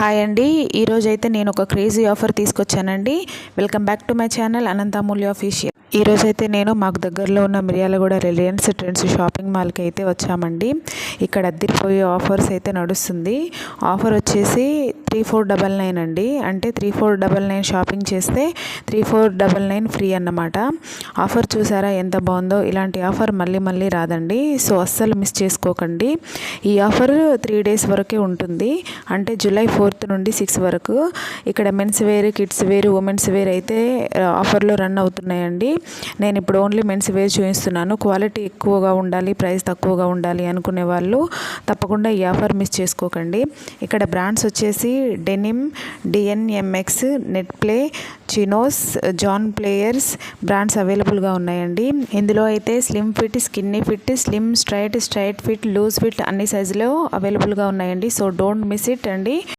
Hi అండి. ఈరోజైతే నేను ఒక క్రేజీ ఆఫర్ తీసుకొచ్చానండి. Welcome back to my channel Anantamulya official. ఈరోజైతే నేను మాకు దగ్గరలో ఉన్న మిర్యాలగూడ రిలయన్స్ ట్రెండ్స్ షాపింగ్ మాల్కి అయితే వచ్చామండి. ఇక్కడ అద్దరిపోయే ఆఫర్స్ అయితే నడుస్తుంది. ఆఫర్ వచ్చేసి 3499 అండి. అంటే 3499 షాపింగ్ చేస్తే 3499 ఫ్రీ అన్నమాట. ఆఫర్ చూసారా ఎంత బాగుందో. ఇలాంటి ఆఫర్ మళ్ళీ మళ్ళీ రాదండి. సో అస్సలు మిస్ చేసుకోకండి. ఈ ఆఫర్ 3 డేస్ వరకే ఉంటుంది. అంటే జూలై 4th నుండి 6 వరకు. ఇక్కడ men's wear, kids wear, women's wear అయితే ఆఫర్లో రన్ అవుతున్నాయండి. నేను ఇప్పుడు ఓన్లీ మెన్స్ వేర్ చూపిస్తున్నాను. క్వాలిటీ ఎక్కువగా ఉండాలి, ప్రైస్ తక్కువగా ఉండాలి అనుకునే వాళ్ళు తప్పకుండా ఈ ఆఫర్ మిస్ చేసుకోకండి. ఇక్కడ బ్రాండ్స్ వచ్చేసి denim, DNMX, net play, chinos, John players brands అవైలబుల్గా ఉన్నాయండి. ఇందులో అయితే slim fit, skinny fit, slim, straight fit, loose fit అన్ని సైజులో అవైలబుల్గా ఉన్నాయండి. సో డోంట్ మిస్ ఇట్ అండి.